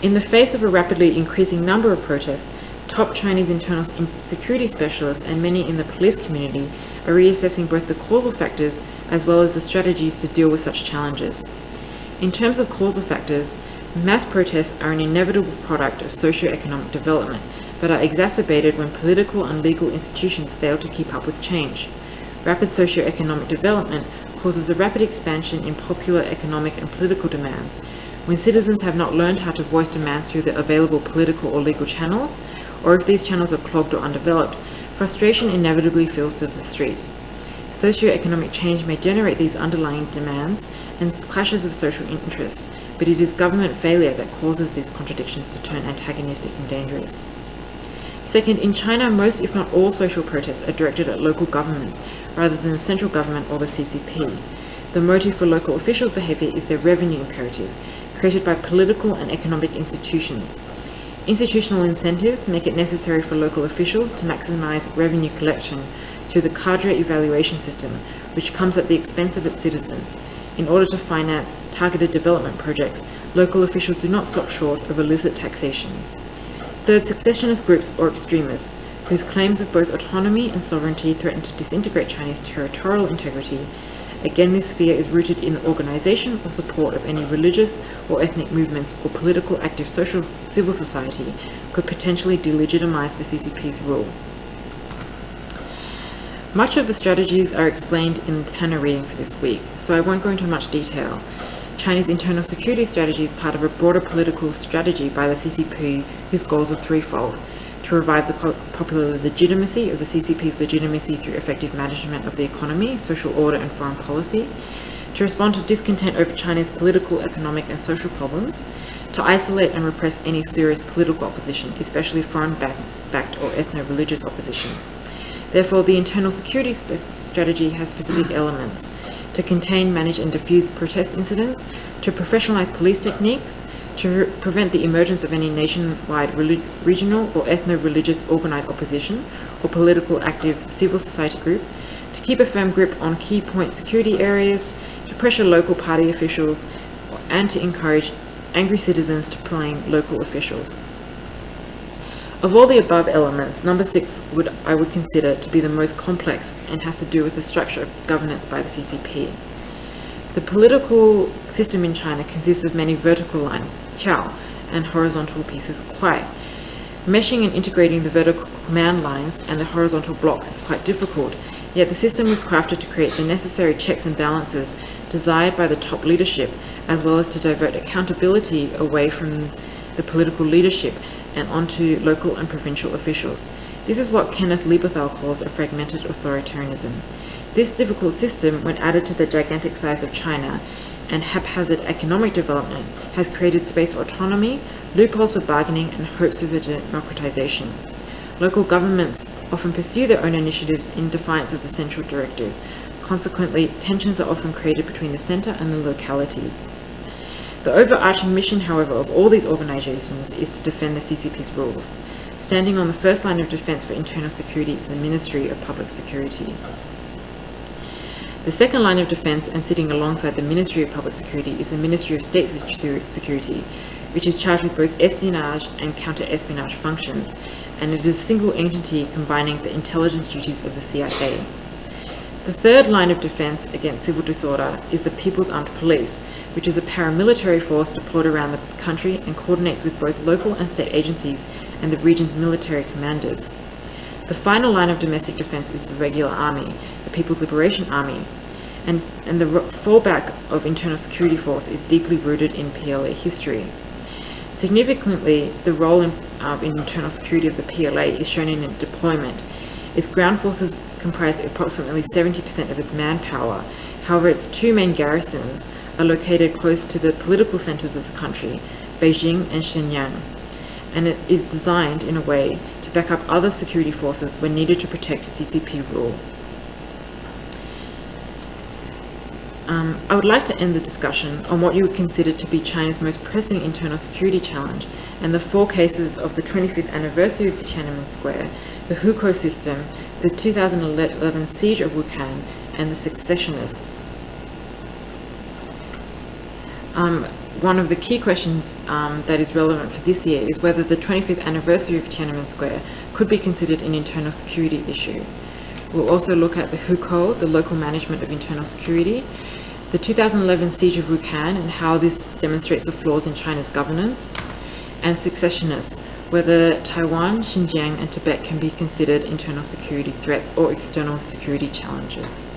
In the face of a rapidly increasing number of protests, top Chinese internal security specialists and many in the police community are reassessing both the causal factors as well as the strategies to deal with such challenges. In terms of causal factors, mass protests are an inevitable product of socio-economic development, but are exacerbated when political and legal institutions fail to keep up with change. Rapid socio-economic development causes a rapid expansion in popular economic and political demands. When citizens have not learned how to voice demands through the available political or legal channels, or if these channels are clogged or undeveloped, frustration inevitably fills to the streets. Socio-economic change may generate these underlying demands and clashes of social interest, but it is government failure that causes these contradictions to turn antagonistic and dangerous. Second, in China, most if not all social protests are directed at local governments rather than the central government or the CCP. The motive for local officials' behavior is their revenue imperative, created by political and economic institutions. Institutional incentives make it necessary for local officials to maximize revenue collection through the cadre evaluation system, which comes at the expense of its citizens. In order to finance targeted development projects, local officials do not stop short of illicit taxation. Third, secessionist groups or extremists, whose claims of both autonomy and sovereignty threaten to disintegrate Chinese territorial integrity. Again, this fear is rooted in the organization or support of any religious or ethnic movements or political active civil society could potentially delegitimize the CCP's rule. Much of the strategies are explained in the Tanner reading for this week, so I won't go into much detail. China's internal security strategy is part of a broader political strategy by the CCP whose goals are threefold: to revive the popular legitimacy of the CCP's legitimacy through effective management of the economy, social order and foreign policy, to respond to discontent over China's political, economic and social problems, to isolate and repress any serious political opposition, especially foreign-backed or ethno-religious opposition. Therefore, the internal security strategy has specific elements: to contain, manage and diffuse protest incidents, to professionalize police techniques, to prevent the emergence of any nationwide regional or ethno-religious organized opposition or political active civil society group, to keep a firm grip on key point security areas, to pressure local party officials, and to encourage angry citizens to blame local officials. Of all the above elements, number 6 I would consider to be the most complex and has to do with the structure of governance by the CCP. The political system in China consists of many vertical lines, tiao, and horizontal pieces, kuai. Meshing and integrating the vertical command lines and the horizontal blocks is quite difficult, yet the system was crafted to create the necessary checks and balances desired by the top leadership, as well as to divert accountability away from the political leadership and onto local and provincial officials. This is what Kenneth Lieberthal calls a fragmented authoritarianism. This difficult system, when added to the gigantic size of China and haphazard economic development, has created space for autonomy, loopholes for bargaining, and hopes of a democratization. Local governments often pursue their own initiatives in defiance of the central directive. Consequently, tensions are often created between the center and the localities. The overarching mission, however, of all these organizations is to defend the CCP's rules. Standing on the first line of defense for internal security is the Ministry of Public Security. The second line of defense, and sitting alongside the Ministry of Public Security, is the Ministry of State Security, which is charged with both espionage and counter-espionage functions, and it is a single entity combining the intelligence duties of the CIA. The third line of defense against civil disorder is the People's Armed Police, which is a paramilitary force deployed around the country and coordinates with both local and state agencies and the region's military commanders. The final line of domestic defense is the regular army, the People's Liberation Army, and the fallback of internal security force is deeply rooted in PLA history. Significantly, the role in internal security of the PLA is shown in its deployment. Its ground forces comprise approximately 70% of its manpower. However, its two main garrisons are located close to the political centers of the country, Beijing and Shenyang, and it is designed in a way to back up other security forces when needed to protect CCP rule. I would like to end the discussion on what you would consider to be China's most pressing internal security challenge and the 4 cases of the 25th anniversary of the Tian'anmen Square, the hukou system, the 2011 siege of Wukan, and the secessionists. one of the key questions that is relevant for this year is whether the 25th anniversary of Tian'anmen Square could be considered an internal security issue. We'll also look at the hukou, the local management of internal security, the 2011 siege of Wukan and how this demonstrates the flaws in China's governance, and secessionists, whether Taiwan, Xinjiang and Tibet can be considered internal security threats or external security challenges.